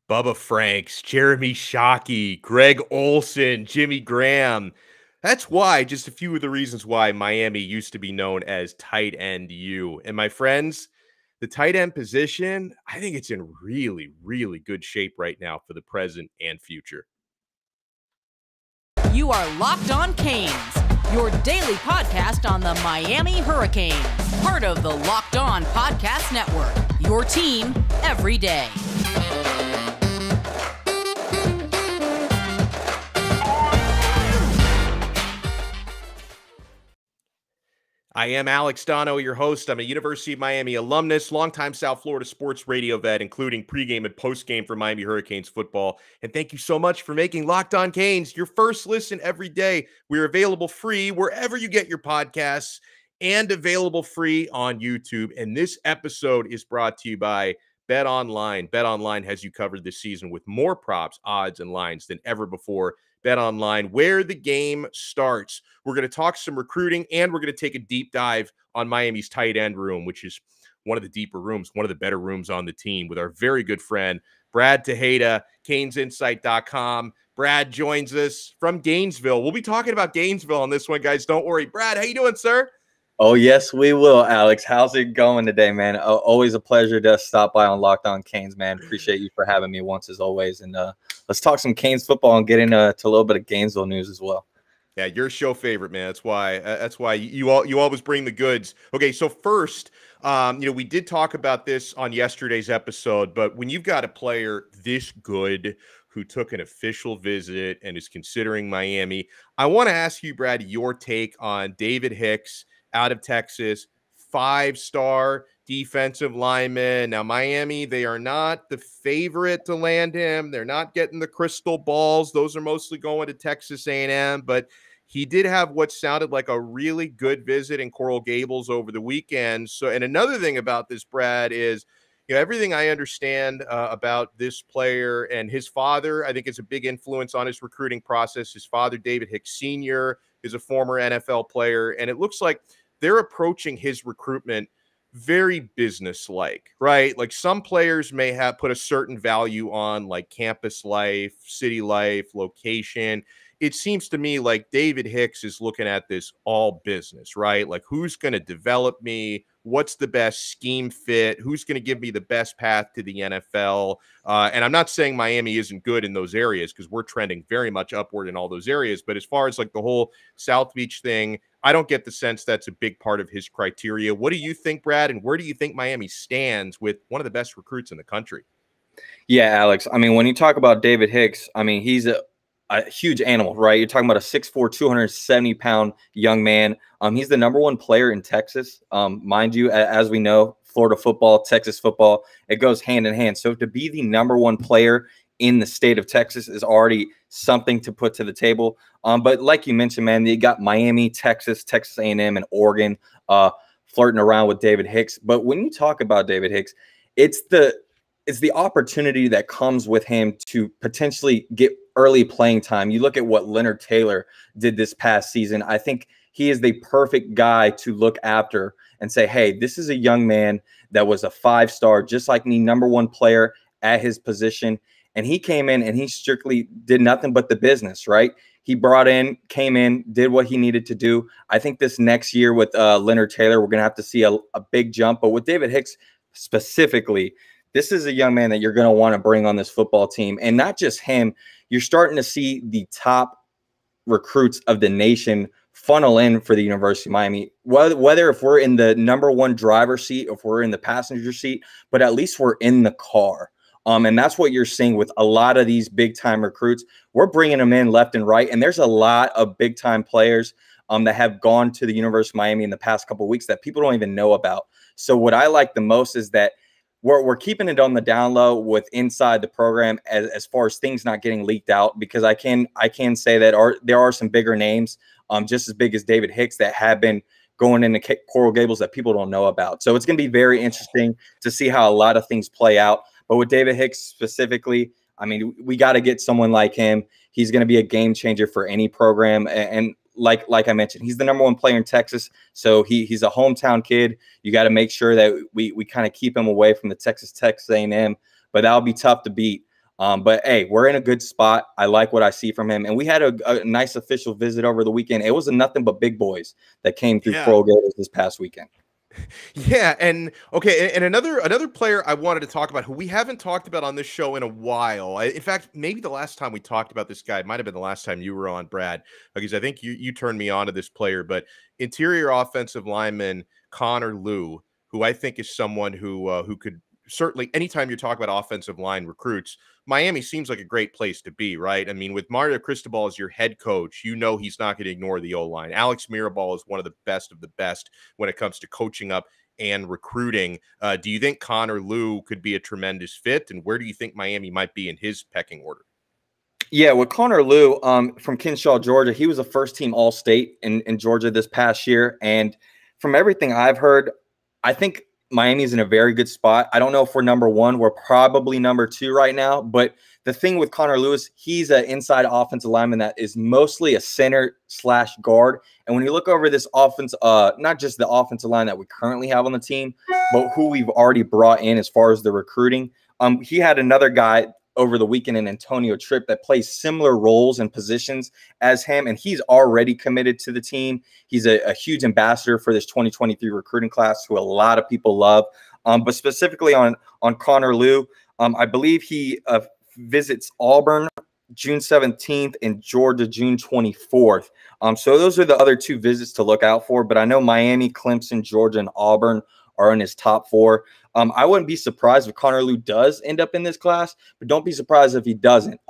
Bubba Franks, Jeremy Shockey, Greg Olsen, Jimmy Graham. That's why, just a few of the reasons why Miami used to be known as tight end U. And my friends, the tight end position, I think it's in really, really good shape right now for the present and future. You are Locked On Canes, your daily podcast on the Miami Hurricanes, part of the Locked On Podcast Network, your team every day. I am Alex Donno, your host. I'm a University of Miami alumnus, longtime South Florida sports radio vet, including pregame and postgame for Miami Hurricanes football. And thank you so much for making Locked On Canes your first listen every day. We're available free wherever you get your podcasts and available free on YouTube. And this episode is brought to you by BetOnline. BetOnline has you covered this season with more props, odds, and lines than ever before. BetOnline, where the game starts. We're going to talk some recruiting, and we're going to take a deep dive on Miami's tight end room, which is one of the deeper rooms, one of the better rooms on the team, with our very good friend, Brad Tejeda, CanesInsight.com. Brad joins us from Gainesville. We'll be talking about Gainesville on this one, guys. Don't worry. Brad, how you doing, sir? Oh, yes, we will, Alex. How's it going today, man? Always a pleasure to stop by on Locked On Canes, man. Appreciate you for having me once, as always. And let's talk some Canes football and get into a little bit of Gainesville news as well. Yeah, you're a show favorite, man. That's why you always bring the goods. Okay, so first, we did talk about this on yesterday's episode, but when you've got a player this good who took an official visit and is considering Miami, I want to ask you, Brad, your take on David Hicks out of Texas, 5-star defensive lineman. Now, Miami, they are not the favorite to land him. They're not getting the crystal balls. Those are mostly going to Texas A&M, but he did have what sounded like a really good visit in Coral Gables over the weekend. So, and another thing about this, Brad, is everything I understand about this player and his father, I think is a big influence on his recruiting process. His father, David Hicks Sr., is a former NFL player, and it looks like they're approaching his recruitment very business-like, right? Like some players may have put a certain value on like campus life, city life, location. It seems to me like David Hicks is looking at this all business, right? Like who's going to develop me? What's the best scheme fit? Who's going to give me the best path to the NFL? And I'm not saying Miami isn't good in those areas because we're trending very much upward in all those areas. But as far as like the whole South Beach thing, I don't get the sense that's a big part of his criteria. What do you think, Brad? And where do you think Miami stands with one of the best recruits in the country? Yeah, Alex. I mean, when you talk about David Hicks, I mean, he's a huge animal, right? You're talking about a 6'4", 270-pound young man. He's the #1 player in Texas. Mind you, as we know, Florida football, Texas football, it goes hand in hand. So to be the #1 player in the state of Texas is already something to put to the table. But like you mentioned, man, you got Miami, Texas, Texas A&M, and Oregon flirting around with David Hicks. But when you talk about David Hicks, it's the opportunity that comes with him to potentially get early playing time. You look at what Leonard Taylor did this past season. I think he is the perfect guy to look after and say, hey, this is a young man that was a 5-star, just like me, #1 player at his position. And he came in and he strictly did nothing but the business, right? He came in, did what he needed to do. I think this next year with Leonard Taylor, we're going to have to see a big jump. But with David Hicks specifically, this is a young man that you're going to want to bring on this football team. And not just him, you're starting to see the top recruits of the nation funnel in for the University of Miami, whether if we're in the #1 driver's seat, if we're in the passenger seat, but at least we're in the car. And that's what you're seeing with a lot of these big-time recruits. We're bringing them in left and right, and there's a lot of big-time players that have gone to the University of Miami in the past couple of weeks that people don't even know about. So what I like the most is that we're keeping it on the down low with inside the program as far as things not getting leaked out, because I can say that there are some bigger names just as big as David Hicks that have been going into Coral Gables that people don't know about. So it's going to be very interesting to see how a lot of things play out. But with David Hicks specifically, I mean, we got to get someone like him. He's going to be a game changer for any program. And like I mentioned, he's the #1 player in Texas. So he's a hometown kid. You got to make sure that we kind of keep him away from the Texas A&M. But that'll be tough to beat. But hey, we're in a good spot. I like what I see from him. And we had a nice official visit over the weekend. It was nothing but big boys that came through Coral Gables this past weekend. Yeah, and okay, and another player I wanted to talk about who we haven't talked about on this show in a while. In fact, maybe the last time we talked about this guy might have been the last time you were on, Brad, because I think you turned me on to this player. But interior offensive lineman Connor Lew, who I think is someone who could certainly, anytime you're talking about offensive line recruits, Miami seems like a great place to be, right? I mean, with Mario Cristobal as your head coach, you know he's not going to ignore the O-line. Alex Mirabal is one of the best when it comes to coaching up and recruiting. Do you think Connor Lew could be a tremendous fit? And where do you think Miami might be in his pecking order? Yeah, with Connor Lew from Kinshaw, Georgia, he was a first-team All-State in Georgia this past year. And from everything I've heard, I think Miami's in a very good spot. I don't know if we're number one. We're probably number two right now. But the thing with Connor Lewis, he's an inside offensive lineman that is mostly a center/guard. And when you look over this offense, not just the offensive line that we currently have on the team, but who we've already brought in as far as the recruiting, he had another guy over the weekend in Antonio Tripp that plays similar roles and positions as him, and he's already committed to the team. He's a huge ambassador for this 2023 recruiting class, who a lot of people love. But specifically on Connor Lew, I believe he visits Auburn June 17th and Georgia June 24th. So those are the other two visits to look out for. But I know Miami, Clemson, Georgia, and Auburn are in his top four. I wouldn't be surprised if Connor Lew does end up in this class, but don't be surprised if he doesn't.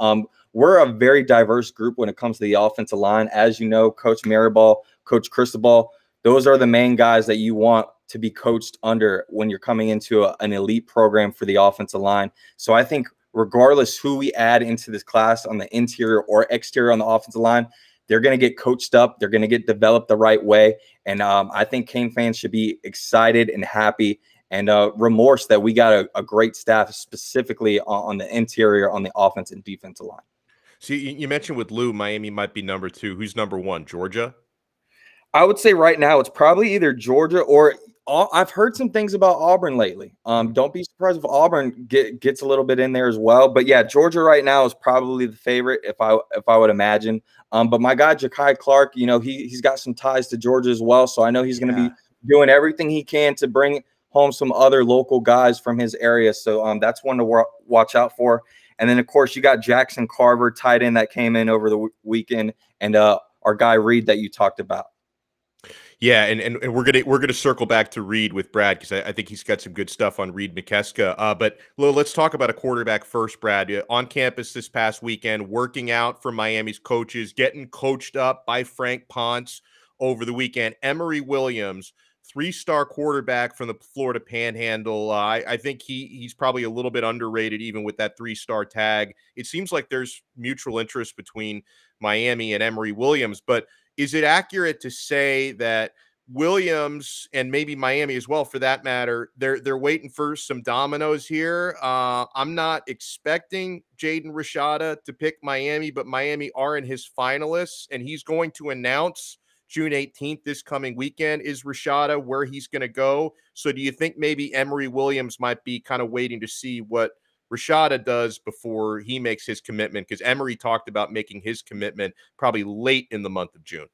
We're a very diverse group when it comes to the offensive line. As you know, Coach Maribal, Coach Cristobal, those are the main guys that you want to be coached under when you're coming into an elite program for the offensive line. So I think regardless who we add into this class on the interior or exterior on the offensive line, they're going to get coached up. They're going to get developed the right way. And I think Cane fans should be excited and happy and remorse that we got a great staff, specifically on the interior, on the offense and defensive line. See, you mentioned with Lew, Miami might be number two. Who's number one? Georgia? I would say right now it's probably either Georgia or I've heard some things about Auburn lately. Don't be surprised if Auburn gets a little bit in there as well. But yeah, Georgia right now is probably the favorite if I would imagine. But my guy Ja'Kai Clark, you know, he's got some ties to Georgia as well, so I know he's going to be doing everything he can to bring home some other local guys from his area. So that's one to watch out for. And then of course you got Jackson Carver, tight end, that came in over the weekend, and our guy Reid that you talked about. Yeah, and we're gonna circle back to Reid with Brad, because I think he's got some good stuff on Reid Mikeska. But let's talk about a quarterback first, Brad. On campus this past weekend, working out for Miami's coaches, getting coached up by Frank Ponce over the weekend. Emery Williams, 3-star quarterback from the Florida Panhandle. I think he's probably a little bit underrated, even with that 3-star tag. It seems like there's mutual interest between Miami and Emery Williams, but is it accurate to say that Williams, and maybe Miami as well for that matter, they're waiting for some dominoes here? I'm not expecting Jaden Rashada to pick Miami, but Miami are in his finalists, and he's going to announce June 18th, this coming weekend, is Rashada where he's going to go. So do you think maybe Emery Williams might be kind of waiting to see what Rashada does before he makes his commitment? Because Emery talked about making his commitment probably late in the month of June.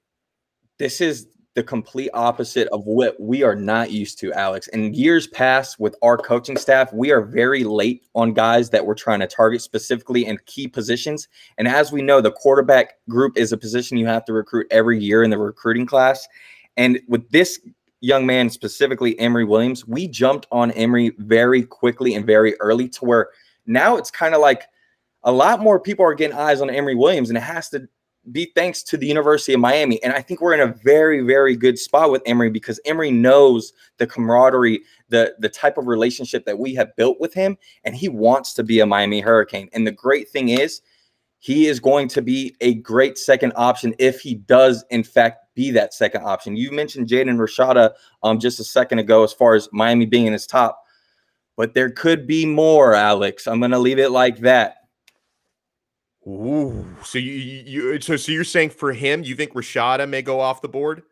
This is the complete opposite of what we are not used to, Alex. In years past with our coaching staff, we are very late on guys that we're trying to target specifically in key positions. And as we know, the quarterback group is a position you have to recruit every year in the recruiting class. And with this young man, specifically Emery Williams, we jumped on Emery very quickly and very early, to where now it's kind of like a lot more people are getting eyes on Emery Williams, and it has to be thanks to the University of Miami. And I think we're in a very, very good spot with Emery, because Emery knows the camaraderie, the type of relationship that we have built with him, and he wants to be a Miami Hurricane. And the great thing is, he is going to be a great second option if he does, in fact, be that second option. You mentioned Jaden Rashada just a second ago as far as Miami being in his top, but there could be more, Alex. I'm going to leave it like that. Ooh, so you're saying for him, you think Rashada may go off the board?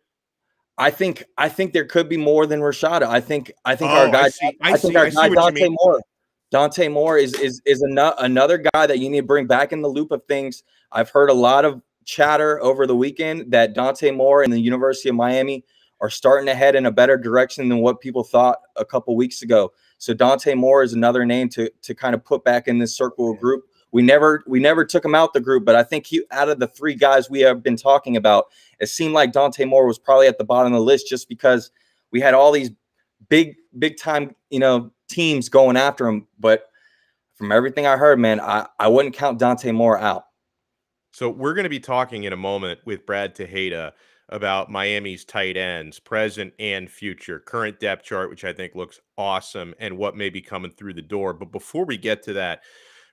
I think there could be more than Rashada. I think our guy, Dante Moore. Dante Moore is another guy that you need to bring back in the loop of things. I've heard a lot of chatter over the weekend that Dante Moore and the University of Miami are starting to head in a better direction than what people thought a couple weeks ago. So Dante Moore is another name to kind of put back in this circle of group. We never took him out the group, but I think out of the three guys we have been talking about, it seemed like Dante Moore was probably at the bottom of the list just because we had all these big time, teams going after him. But from everything I heard, man, I wouldn't count Dante Moore out. So we're going to be talking in a moment with Brad Tejeda about Miami's tight ends, present and future, current depth chart, which I think looks awesome, and what may be coming through the door. But before we get to that,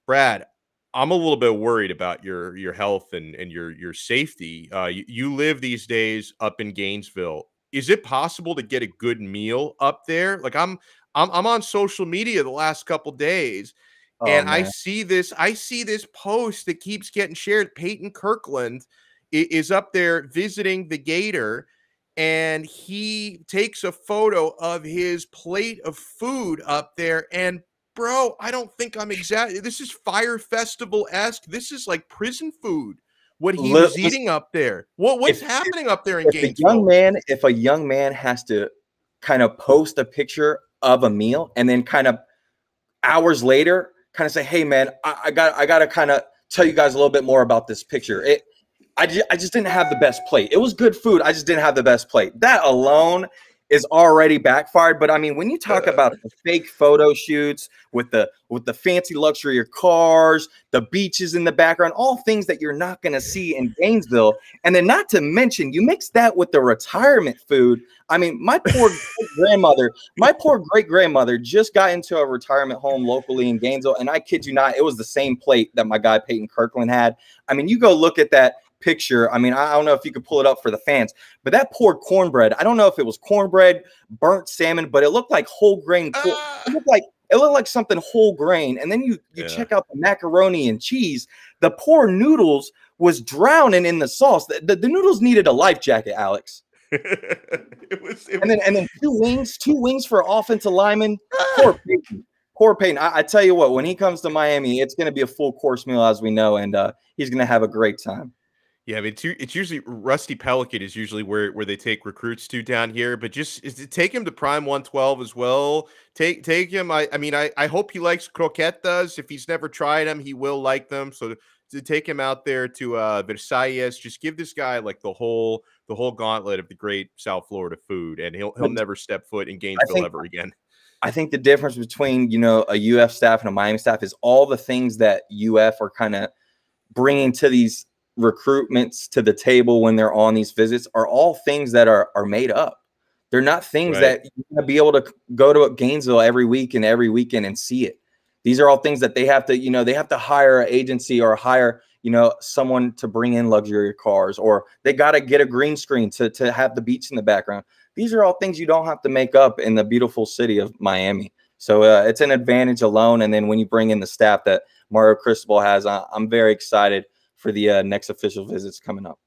Brad, I'm a little bit worried about your health and your safety. You live these days up in Gainesville. Is it possible to get a good meal up there? Like I'm on social media the last couple days, and man. I see this post that keeps getting shared. Peyton Kirkland is up there visiting the Gator, and he takes a photo of his plate of food up there. And bro, I don't think I'm exactly. This is Fire Festival-esque. This is like prison food. What he was eating up there. What's happening up there in Gainesville? If a young man has to kind of post a picture of a meal and then kind of hours later kind of say, hey man, I got to kind of tell you guys a little bit more about this picture. I just didn't have the best plate. It was good food. I just didn't have the best plate. That alone is already backfired. But I mean, when you talk about the fake photo shoots with the fancy luxury cars, the beaches in the background, all things that you're not going to see in Gainesville. And then not to mention, you mix that with the retirement food. I mean, my poor great grandmother just got into a retirement home locally in Gainesville. And I kid you not, it was the same plate that my guy Peyton Kirkland had. I mean, you go look at that picture. I mean, I don't know if you could pull it up for the fans, but that poured cornbread, I don't know if it was cornbread, burnt salmon, but it looked like whole grain. It looked like something whole grain. And then you check out the macaroni and cheese. The poor noodles was drowning in the sauce. The noodles needed a life jacket, Alex. And then two wings for offensive lineman. Poor Peyton. I tell you what, when he comes to Miami, it's going to be a full course meal, as we know, and he's going to have a great time. Yeah, I mean, it's usually Rusty Pelican is usually where they take recruits to down here, but just take him to Prime 112 as well. Take him. I hope he likes croquetas. If he's never tried them, he will like them. So to take him out there to Versailles, just give this guy like the whole gauntlet of the great South Florida food, and he'll never step foot in Gainesville ever again. I think the difference between a UF staff and a Miami staff is all the things that UF are kind of bringing to these recruitments to the table when they're on these visits are all things that are made up. They're not things that you're going to be able to go to Gainesville every week and every weekend and see it. These are all things that they have to hire an agency or hire, someone to bring in luxury cars, or they got to get a green screen to have the beach in the background. These are all things you don't have to make up in the beautiful city of Miami. So it's an advantage alone. And then when you bring in the staff that Mario Cristobal has, I'm very excited for the next official visits coming up.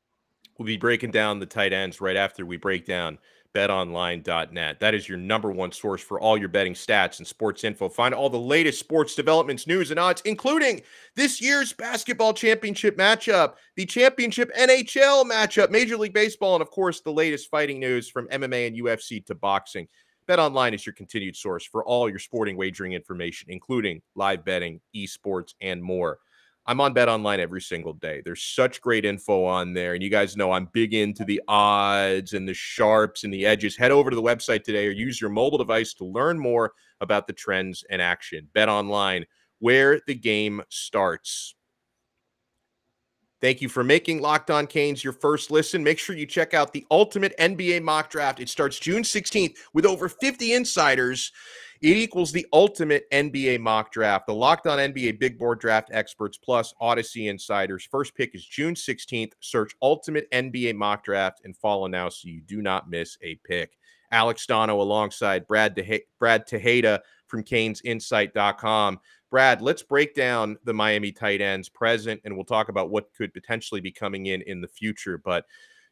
We'll be breaking down the tight ends right after we break down betonline.net. That is your number one source for all your betting stats and sports info. Find all the latest sports developments, news, and odds, including this year's basketball championship matchup, the championship NHL matchup, Major League Baseball, and of course, the latest fighting news from MMA and UFC to boxing. BetOnline is your continued source for all your sporting wagering information, including live betting, esports, and more. I'm on BetOnline every single day. There's such great info on there. And you guys know I'm big into the odds and the sharps and the edges. Head over to the website today or use your mobile device to learn more about the trends and action. BetOnline, where the game starts. Thank you for making Locked On Canes your first listen. Make sure you check out the Ultimate NBA Mock Draft. It starts June 16th with over 50 insiders. It equals the ultimate NBA mock draft. The Locked On NBA Big Board Draft experts plus Odyssey insiders. First pick is June 16th. Search Ultimate NBA Mock Draft and follow now so you do not miss a pick. Alex Donno alongside Brad Tejeda from CanesInsight.com. Brad, let's break down the Miami tight ends present, and we'll talk about what could potentially be coming in the future. But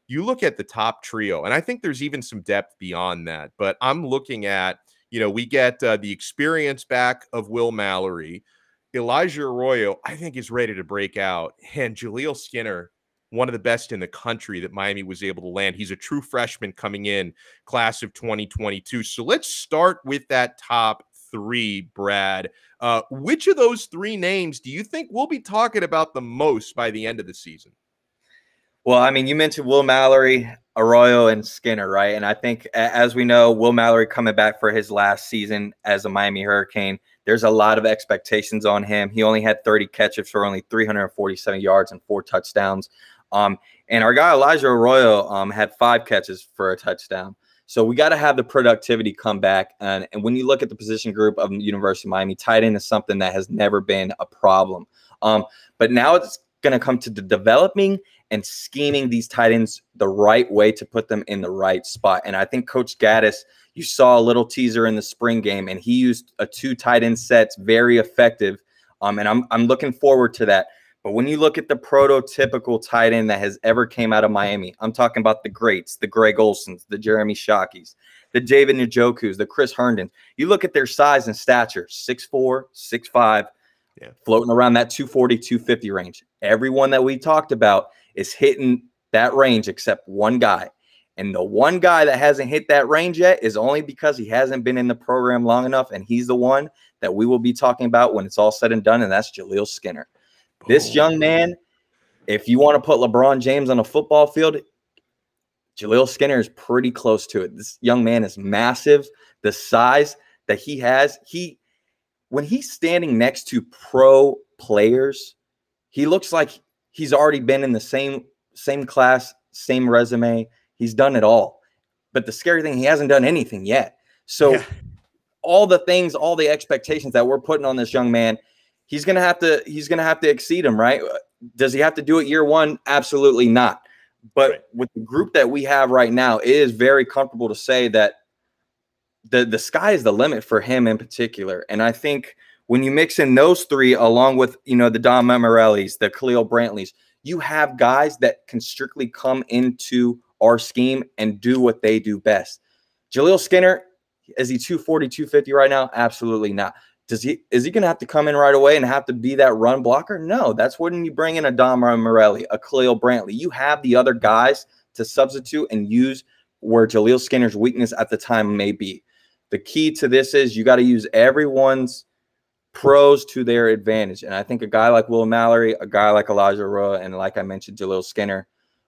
you look at the top trio, and I think there's even some depth beyond that. But I'm looking at we get the experience back of Will Mallory. Elijah Arroyo, I think, is ready to break out. And Jaleel Skinner, one of the best in the country that Miami was able to land. He's a true freshman coming in, class of 2022. So let's start with that top three, Brad. Which of those three names do you think we'll be talking about the most by the end of the season? Well, I mean, you mentioned Will Mallory, Arroyo, and Skinner, right? And I think, as we know, Will Mallory coming back for his last season as a Miami Hurricane. There's a lot of expectations on him. He only had 30 catches for only 347 yards and 4 touchdowns. And our guy Elijah Arroyo had 5 catches for a touchdown. So we got to have the productivity come back. And when you look at the position group of University of Miami, tight end is something that has never been a problem. But now it's going to come to the developing and scheming these tight ends the right way to put them in the right spot. And I think Coach Gaddis, you saw a little teaser in the spring game, and he used a 2 tight end sets, very effective. And I'm looking forward to that. But when you look at the prototypical tight end that has ever came out of Miami, I'm talking about the greats, the Greg Olsons, the Jeremy Shockeys, the David Njokus, the Chris Herndon. You look at their size and stature, 6'4", 6'5", floating around that 240, 250 range. Everyone that we talked about is hitting that range except one guy. And the one guy that hasn't hit that range yet is only because he hasn't been in the program long enough, and he's the one that we will be talking about when it's all said and done, and that's Jaleel Skinner. This young man, if you want to put LeBron James on a football field, Jaleel Skinner is pretty close to it. This young man is massive. The size that he has, when he's standing next to pro players, he looks like he's already been in the same class, same resume. He's done it all. But the scary thing, he hasn't done anything yet. So all the things, all the expectations that we're putting on this young man, he's gonna have to exceed him, right? Does he have to do it year one? Absolutely not. But with the group that we have right now, it is very comfortable to say that the sky is the limit for him in particular. And I think when you mix in those three, along with the Don Memorellis, the Khalil Brantleys, you have guys that can strictly come into our scheme and do what they do best. Jaleel Skinner, is he 240, 250 right now? Absolutely not. Is he going to have to come in right away and have to be that run blocker? No, that's when you bring in a Don Morelli, a Khalil Brantley. You have the other guys to substitute and use where Jaleel Skinner's weakness at the time may be. The key to this is you got to use everyone's pros to their advantage. And I think a guy like Will Mallory, a guy like Elijah Arroyo, and like I mentioned, Jaleel Skinner,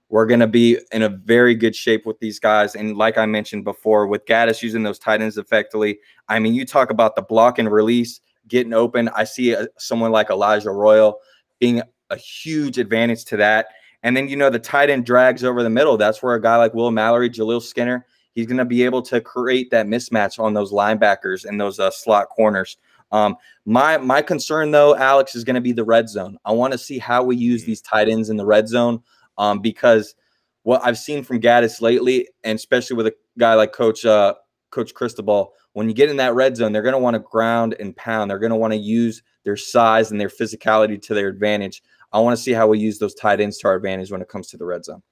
we're going to be in a very good shape with these guys. And like I mentioned before, with Gaddis using those tight ends effectively, I mean, you talk about the block and release, getting open. I see someone like Elijah Arroyo being a huge advantage to that. And then, the tight end drags over the middle. That's where a guy like Will Mallory, Jaleel Skinner, he's going to be able to create that mismatch on those linebackers and those slot corners. My concern, though, Alex, is going to be the red zone. I want to see how we use these tight ends in the red zone. Because what I've seen from Gaddis lately, and especially with a guy like Coach Cristobal, when you get in that red zone, they're going to want to ground and pound. They're going to want to use their size and their physicality to their advantage. I want to see how we use those tight ends to our advantage when it comes to the red zone.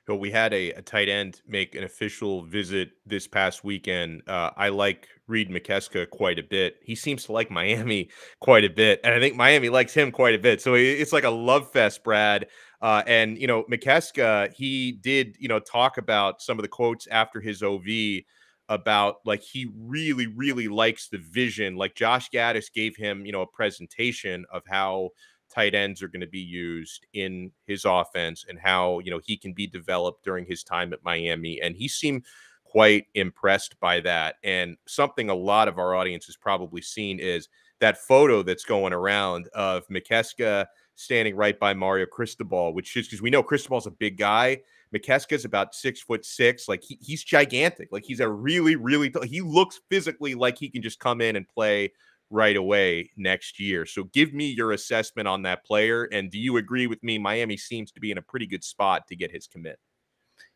So we had a tight end make an official visit this past weekend. I like Reid Mikeska quite a bit. He seems to like Miami quite a bit, and I think Miami likes him quite a bit. So it's like a love fest, Brad. And Mikeska, he did, talk about some of the quotes after his OV about like he really, really likes the vision. Like Josh Gaddis gave him, a presentation of how tight ends are going to be used in his offense and how, he can be developed during his time at Miami. And he seemed quite impressed by that. And something a lot of our audience has probably seen is that photo that's going around of Mikeska standing right by Mario Cristobal, which is because we know Cristobal's a big guy. Mikeska's about 6'6". Like he's gigantic. Like he's a really, really he looks physically like he can just come in and play right away next year. So give me your assessment on that player. And do you agree with me? Miami seems to be in a pretty good spot to get his commit.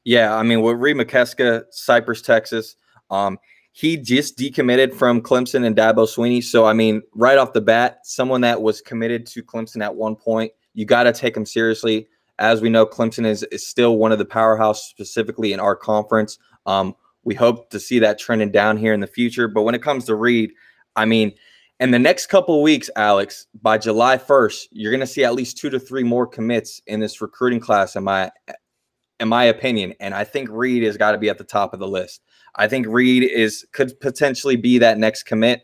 Yeah, I mean, with Reid Mikeska, Cypress, Texas, he just decommitted from Clemson and Dabo Swinney. So, I mean, right off the bat, someone that was committed to Clemson at one point, you got to take him seriously. As we know, Clemson is still one of the powerhouse, specifically in our conference. We hope to see that trending down here in the future. But when it comes to Reid, I mean, in the next couple of weeks, Alex, by July 1st, you're going to see at least 2 to 3 more commits in this recruiting class, in my opinion. And I think Reid has got to be at the top of the list. I think Reid could potentially be that next commit.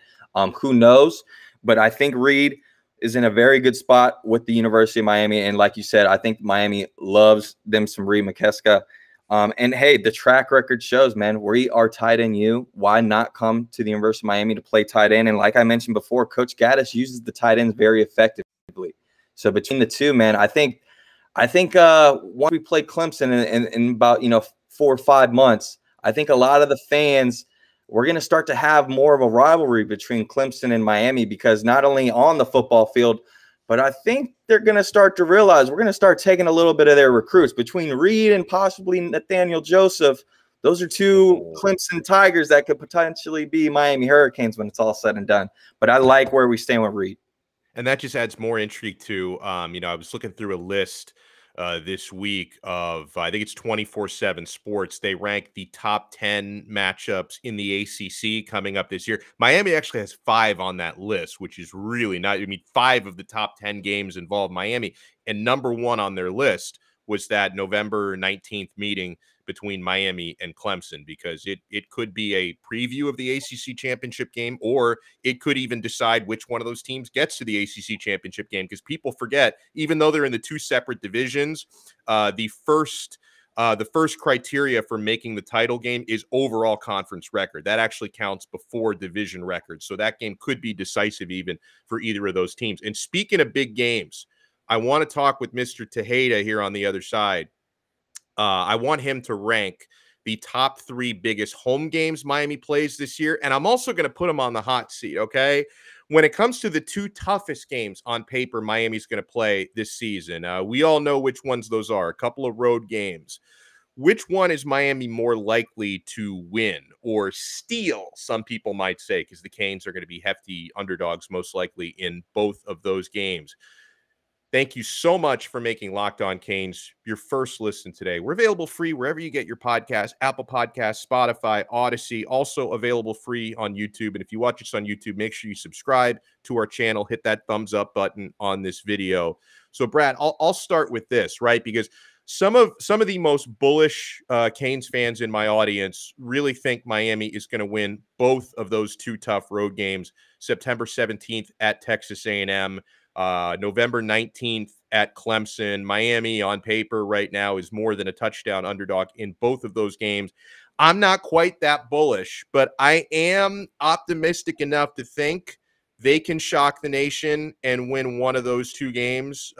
Who knows? But I think Reid is in a very good spot with the University of Miami. And like you said, I think Miami loves them some Reid Mikeska. And hey, the track record shows, man, we are tight end you. Why not come to the University of Miami to play tight end? And like I mentioned before, Coach Gaddis uses the tight ends very effectively. So between the two, man, I think once we play Clemson in about 4 or 5 months, I think a lot of the fans, we're going to start to have more of a rivalry between Clemson and Miami, because not only on the football field, but I think they're going to start to realize we're going to start taking a little bit of their recruits. Between Reid and possibly Nathaniel Joseph, those are 2 Clemson Tigers that could potentially be Miami Hurricanes when it's all said and done. But I like where we stand with Reid. And that just adds more intrigue to, I was looking through a list this week of, I think it's 24/7 Sports. They rank the top 10 matchups in the ACC coming up this year. Miami actually has 5 on that list, which is really not, 5 of the top 10 games involve Miami. And number 1 on their list was that November 19th meeting between Miami and Clemson, because it could be a preview of the ACC championship game, or it could even decide which one of those teams gets to the ACC championship game, because people forget, even though they're in the 2 separate divisions, the first criteria for making the title game is overall conference record. That actually counts before division records. So that game could be decisive even for either of those teams. And speaking of big games, I want to talk with Mr. Tejeda here on the other side. I want him to rank the top 3 biggest home games Miami plays this year. And I'm also going to put him on the hot seat, okay? When it comes to the 2 toughest games on paper Miami's going to play this season, we all know which ones those are, a couple of road games. Which one is Miami more likely to win or steal, some people might say, because the Canes are going to be hefty underdogs most likely in both of those games. Thank you so much for making Locked On Canes your first listen today. We're available free wherever you get your podcasts, Apple Podcasts, Spotify, Odyssey, also available free on YouTube. And if you watch us on YouTube, make sure you subscribe to our channel, hit that thumbs up button on this video. So, Brad, I'll start with this, right? Because some of the most bullish Canes fans in my audience really think Miami is going to win both of those 2 tough road games, September 17th at Texas A&M. November 19th at Clemson. Miami on paper right now is more than a touchdown underdog in both of those games. I'm not quite that bullish, but I am optimistic enough to think they can shock the nation and win one of those 2 games.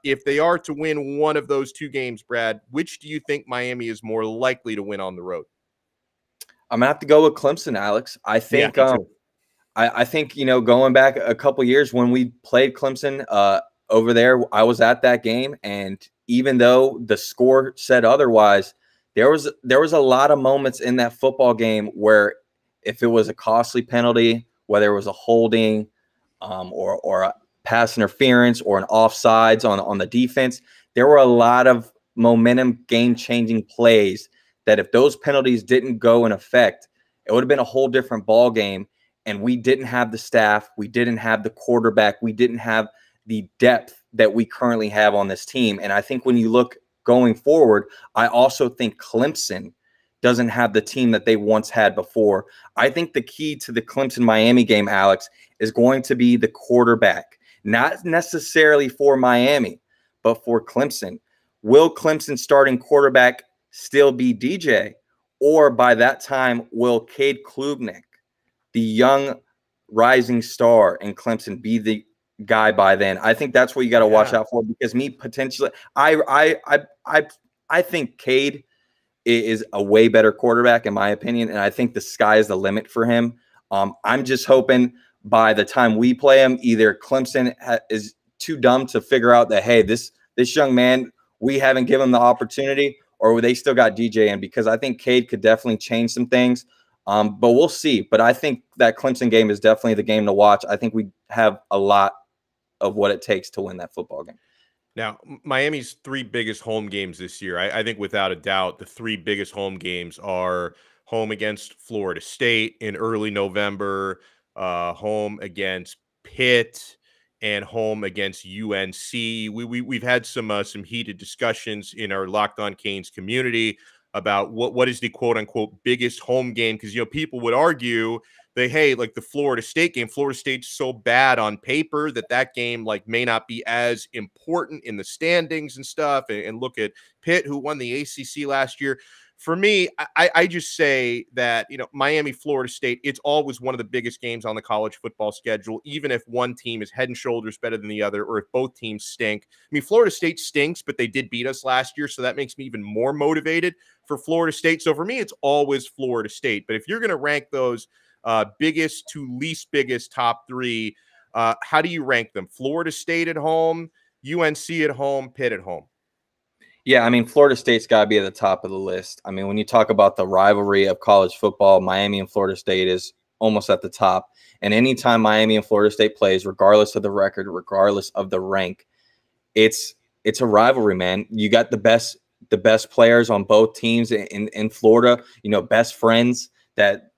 If they are to win one of those 2 games, Brad, which do you think Miami is more likely to win on the road? I'm going to have to go with Clemson, Alex. I think I think, going back a couple years when we played Clemson over there, I was at that game. And even though the score said otherwise, there was a lot of moments in that football game where if it was a costly penalty, whether it was a holding or a pass interference or an offsides on the defense, there were a lot of momentum game-changing plays that if those penalties didn't go in effect, it would have been a whole different ball game. And we didn't have the staff. We didn't have the quarterback. We didn't have the depth that we currently have on this team. And I think when you look going forward, I also think Clemson doesn't have the team that they once had before. I think the key to the Clemson-Miami game, Alex, is going to be the quarterback, not necessarily for Miami, but for Clemson. Will Clemson's starting quarterback still be DJ? Or by that time, will Cade Klubnik, the young rising star in Clemson, be the guy by then? I think that's what you got to watch out for, because I think Cade is a way better quarterback in my opinion, and I think the sky is the limit for him. I'm just hoping by the time we play him, either Clemson is too dumb to figure out that, hey, this young man, we haven't given him the opportunity, or they still got DJ in, because I think Cade could definitely change some things. But we'll see. But I think that Clemson game is definitely the game to watch. I think we have a lot of what it takes to win that football game. Now, Miami's 3 biggest home games this year, I think without a doubt, the 3 biggest home games are home against Florida State in early November, home against Pitt, and home against UNC. We've had some heated discussions in our Locked On Canes community about what is the quote unquote biggest home game, because people would argue that, hey, like the Florida State game, Florida State's so bad on paper that game like may not be as important in the standings and stuff. And look at Pitt, who won the ACC last year. For me, I just say that, Miami, Florida State, it's always one of the biggest games on the college football schedule, even if one team is head and shoulders better than the other, or if both teams stink. I mean, Florida State stinks, but they did beat us last year, so that makes me even more motivated for Florida State. So for me, it's always Florida State. But if you're going to rank those biggest to least biggest top three, how do you rank them? Florida State at home, UNC at home, Pitt at home? Yeah, I mean, Florida State's got to be at the top of the list. I mean, when you talk about the rivalry of college football, Miami and Florida State is almost at the top. And anytime Miami and Florida State plays, regardless of the record, regardless of the rank, it's a rivalry, man. You got the best players on both teams in Florida, best friends that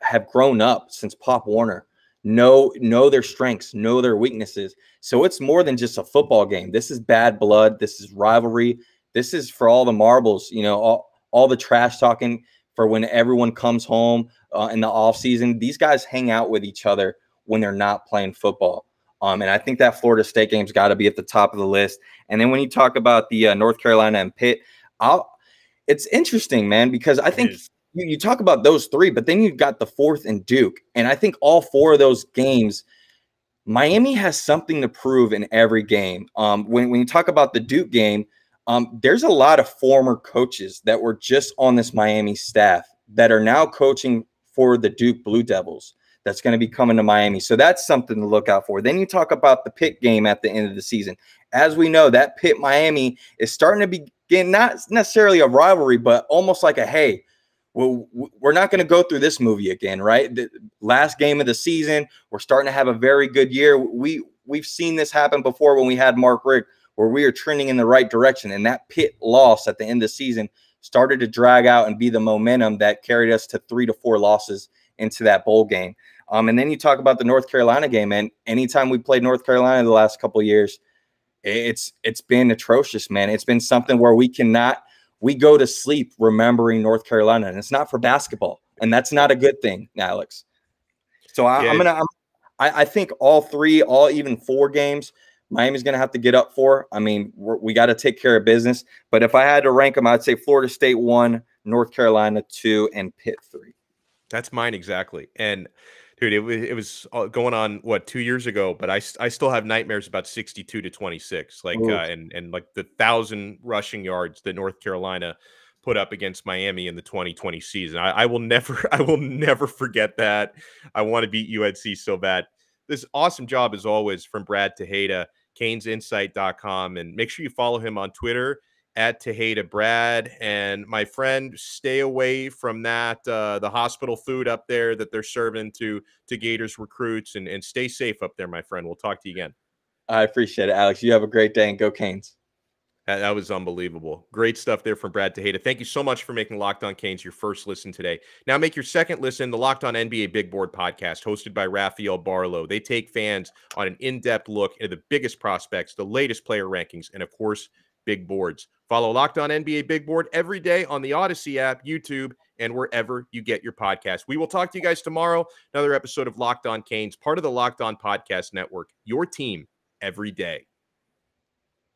have grown up since Pop Warner. Know their strengths, know their weaknesses. So it's more than just a football game. This is bad blood. This is rivalry. This is for all the marbles, all the trash talking for when everyone comes home in the off season. These guys hang out with each other when they're not playing football. And I think that Florida State game's got to be at the top of the list. And then when you talk about the North Carolina and Pitt, it's interesting, man, because I think you talk about those three, but then you've got the fourth and Duke. And I think all four of those games, Miami has something to prove in every game. When you talk about the Duke game, there's a lot of former coaches that were just on this Miami staff that are now coaching for the Duke Blue Devils that's going to be coming to Miami. So that's something to look out for. Then you talk about the Pitt game at the end of the season. As we know, that Pitt-Miami is starting to begin not necessarily a rivalry, but almost like a, hey, well, we're not going to go through this movie again, right? The last game of the season, we're starting to have a very good year. We've seen this happen before when we had Mark Richt, where we are trending in the right direction. And that Pitt loss at the end of the season started to drag out and be the momentum that carried us to 3 to 4 losses into that bowl game. And then you talk about the North Carolina game, and anytime we played North Carolina the last couple of years, it's been atrocious, man. It's been something where we go to sleep remembering North Carolina, and it's not for basketball, and that's not a good thing, Alex. So I think all three, even 4 games, Miami's going to have to get up for. I mean, we got to take care of business. But if I had to rank them, I'd say Florida State 1, North Carolina 2, and Pitt 3. That's mine exactly. And dude, it was going on 2 years ago, but I still have nightmares about 62-26, like and like the 1,000 rushing yards that North Carolina put up against Miami in the 2020 season. I will never forget that. I want to beat UNC so bad. This awesome job as always from Brad Tejeda, CanesInsight.com, and make sure you follow him on Twitter at Tejeda Brad. And my friend, stay away from that the hospital food up there that they're serving to Gators recruits, and stay safe up there, my friend. We'll talk to you again. I appreciate it, Alex. You have a great day, and go Canes. That was unbelievable. Great stuff there from Brad Tejeda. Thank you so much for making Locked On Canes your first listen today. Now make your second listen, the Locked On NBA Big Board podcast, hosted by Raphael Barlow. They take fans on an in-depth look into the biggest prospects, the latest player rankings, and of course, big boards. Follow Locked On NBA Big Board every day on the Odyssey app, YouTube, and wherever you get your podcasts. We will talk to you guys tomorrow. Another episode of Locked On Canes, part of the Locked On Podcast Network, your team every day.